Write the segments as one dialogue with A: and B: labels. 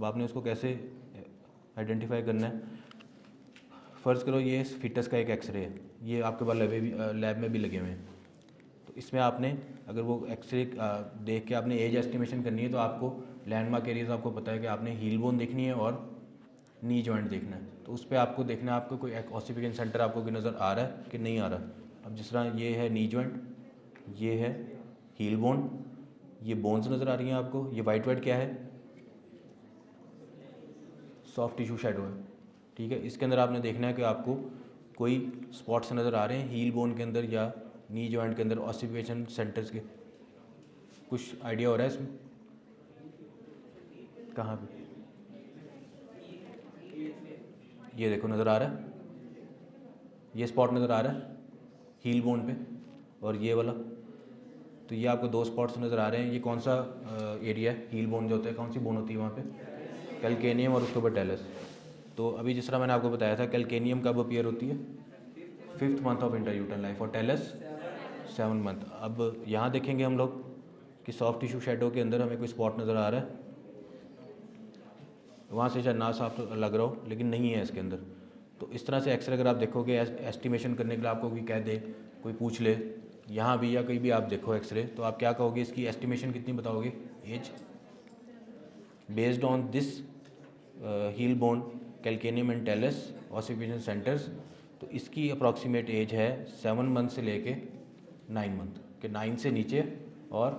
A: अब आपने उसको कैसे आइडेंटिफाई करना है? फ़र्ज़ करो ये फिटस का एक एक्सरे है, ये आपके पास लैब में भी लगे हुए हैं। तो इसमें आपने अगर वो एक्सरे देख के आपने एज एस्टिमेशन करनी है तो आपको लैंडमार्क एरियाज आपको पता है कि आपने हील बोन देखनी है और नी जॉइंट देखना है। तो उस पर आपको देखना है आपको कोई ऑसिफिकेशन सेंटर आपको कोई नज़र आ रहा है कि नहीं आ रहा। अब जिस तरह ये है नी जॉइंट, ये है हील बोन, ये बोन्स नज़र आ रही हैं आपको। ये वाइट वाइट क्या है? सॉफ्ट टिश्यू शैडो है, ठीक है। इसके अंदर आपने देखना है कि आपको कोई स्पॉट्स नज़र आ रहे हैं हील बोन के अंदर या नी जॉइंट के अंदर ऑसिफिकेशन सेंटर्स के। कुछ आइडिया हो रहा है इसमें? कहाँ पे? ये देखो नज़र आ रहा है, ये स्पॉट नज़र आ रहा है हील बोन पे, और ये वाला। तो ये आपको दो स्पॉट्स नज़र आ रहे हैं। ये कौन सा एरिया है? हील बोन जो होता है, कौन सी बोन होती है वहाँ पे? कैल्केनियम और उसके ऊपर टेलस। तो अभी जिस तरह मैंने आपको बताया था, कैल्केनियम कब अपीयर होती है? 5th मंथ ऑफ इंट्रायूटरन लाइफ, और टेलस 7 मंथ। अब यहाँ देखेंगे हम लोग कि सॉफ्ट टिश्यू शैडो के अंदर हमें कोई स्पॉट नज़र आ रहा है, वहाँ से शायद ना साफ लग रहा हो लेकिन नहीं है इसके अंदर। तो इस तरह से एक्सरे अगर आप देखोगे एस्टिमेशन करने के लिए, आपको कोई कह दे, कोई पूछ ले यहाँ भी या कहीं भी आप देखो एक्सरे, तो आप क्या कहोगे? इसकी एस्टिमेशन कितनी बताओगे? Age based on this heel bone calcaneum and talus ossification centres. तो इसकी अप्रॉक्सीमेट एज है 7 मंथ से लेके 9 मंथ के, 9 से नीचे और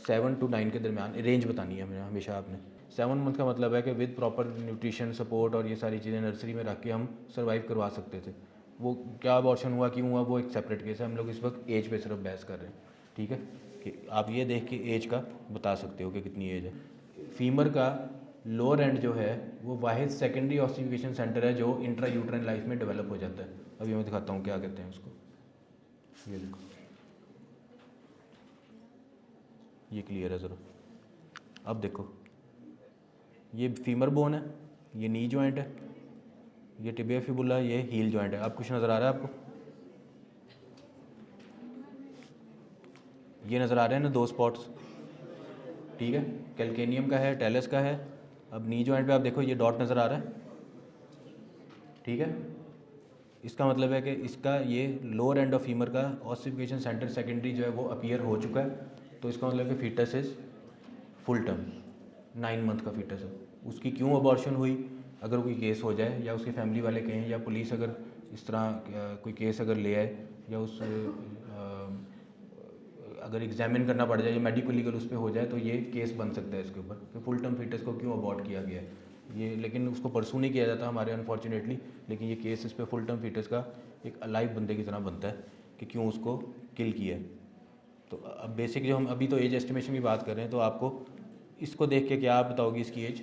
A: 7 to 9 के दरमियान रेंज बतानी है हमें हमेशा आपने। 7 मंथ का मतलब है कि विद प्रॉपर न्यूट्रिशन सपोर्ट और ये सारी चीज़ें नर्सरी में रख के हम सर्वाइव करवा सकते थे। वो क्या अबॉर्शन हुआ, क्यों हुआ, वो एक सेपरेट केस है। हम लोग इस वक्त एज पे सिर्फ बहस कर रहे हैं, ठीक है। कि आप ये देख के एज का बता सकते हो कि कितनी एज है। फीमर का लोअर एंड जो है वो वाहिद सेकेंडरी ऑसिफिकेशन सेंटर है जो इंट्रा यूट्राइन लाइफ में डेवलप हो जाता है। अभी मैं दिखाता हूँ क्या कहते हैं उसको। ये देखो, ये क्लियर है ज़रा। अब देखो, ये फीमर बोन है, ये नी जॉइंट है, ये टिबिया फिबुला, ये हील जॉइंट है। अब कुछ नज़र आ रहा है आपको? ये नज़र आ रहे हैं ना दो स्पॉट्स, ठीक है। कैल्केनियम का है, टेलस का है। अब नी जॉइंट पे आप देखो, ये डॉट नज़र आ रहा है, ठीक है। इसका मतलब है कि इसका ये लोअर एंड ऑफ फीमर का ऑसिफिकेशन सेंटर सेकेंडरी जो है वो अपीयर हो चुका है। तो इसका मतलब है कि foetus is full term, 9 month का फीटस है। उसकी क्यों अबॉर्शन हुई, अगर कोई केस हो जाए या उसके फैमिली वाले कहें या पुलिस अगर इस तरह कोई केस अगर ले आए या उस अगर एग्जामिन करना पड़ जाए या मेडिकल लीगल उस पर हो जाए, तो ये केस बन सकता है इसके ऊपर कि फुल टर्म फीटस को क्यों अबॉर्ट किया गया है ये। लेकिन उसको परसू नहीं किया जाता हमारे अनफॉर्चुनेटली, लेकिन ये केस इस पर फुल टर्म फीटस का एक अलाइव बंदे की तरह बनता है कि क्यों उसको किल किया है। तो अब बेसिक जो हम अभी तो एज एस्टिमेशन की बात कर रहे हैं, तो आपको इसको देख के क्या आप बताओगी इसकी एज,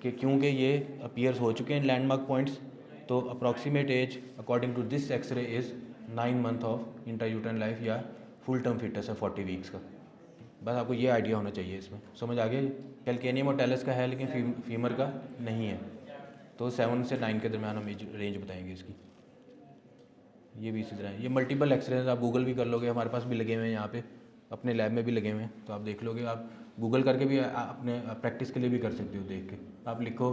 A: कि क्योंकि ये अपीयर्स हो चुके हैं लैंडमार्क पॉइंट्स। तो approximate age according to this X-ray is 9 month of intrauterine life, या फुल टर्म फिटनेस है 40 वीक्स का। बस आपको ये आइडिया होना चाहिए, इसमें समझ आ गया। कैल्केनियम और टेलस का है लेकिन फीमर का नहीं है। तो 7 से 9 के दरमियान हम एज रेंज बताएंगे इसकी। ये भी इसी तरह है। ये मल्टीपल एक्सरेज आप गूगल भी कर लोगे, हमारे पास भी लगे हुए हैं यहाँ पे, अपने लैब में भी लगे हुए हैं, तो आप देख लोगे। आप गूगल करके भी अपने प्रैक्टिस के लिए भी कर सकते हो। देख के आप लिखो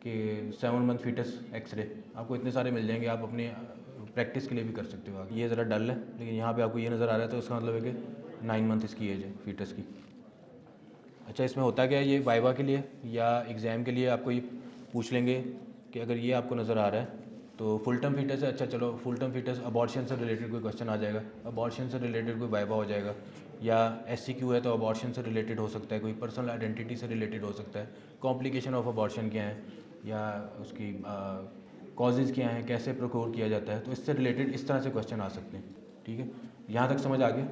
A: कि 7 मंथ फीटस एक्सरे, आपको इतने सारे मिल जाएंगे, आप अपने प्रैक्टिस के लिए भी कर सकते हो। ये ज़रा डल है लेकिन यहाँ पे आपको ये नज़र आ रहा है, तो इसका मतलब है कि 9 मंथ इसकी एज है फीटस की। अच्छा, इसमें होता क्या है, ये वाइवा के लिए या एग्ज़ाम के लिए आपको ये पूछ लेंगे कि अगर ये आपको नज़र आ रहा है तो फुल टर्म फीटस है। अच्छा चलो, फुल टर्म फीटस अबॉर्शन से रिलेटेड कोई क्वेश्चन आ जाएगा, अबॉर्शन से रिलेटेड कोई वाइवा हो जाएगा, या SCQ है तो अबॉर्शन से रिलेटेड हो सकता है, कोई पर्सनल आइडेंटिटी से रिलेटेड हो सकता है, कॉम्प्लिकेशन ऑफ अबॉर्शन क्या है, या उसकी कॉजेज़ क्या हैं, कैसे प्रोक्योर किया जाता है। तो इससे रिलेटेड इस तरह से क्वेश्चन आ सकते हैं, ठीक है। यहाँ तक समझ आ गया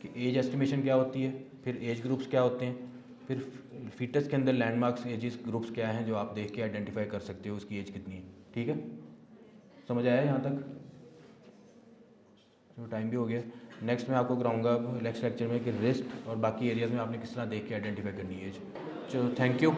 A: कि एज एस्टिमेशन क्या होती है, फिर एज ग्रुप्स क्या होते हैं, फिर फीटस के अंदर लैंडमार्क्स एजेस ग्रुप्स क्या हैं जो आप देख के आइडेंटिफाई कर सकते हो उसकी एज कितनी है, ठीक है। समझ आया यहाँ तक? तो टाइम भी हो गया। नेक्स्ट मैं आपको कराऊंगा नेक्स्ट लेक्चर में कि रिस्ट और बाकी एरियाज़ में आपने किस तरह देख के आइडेंटिफाई करनी है एज। चलो, थैंक यू।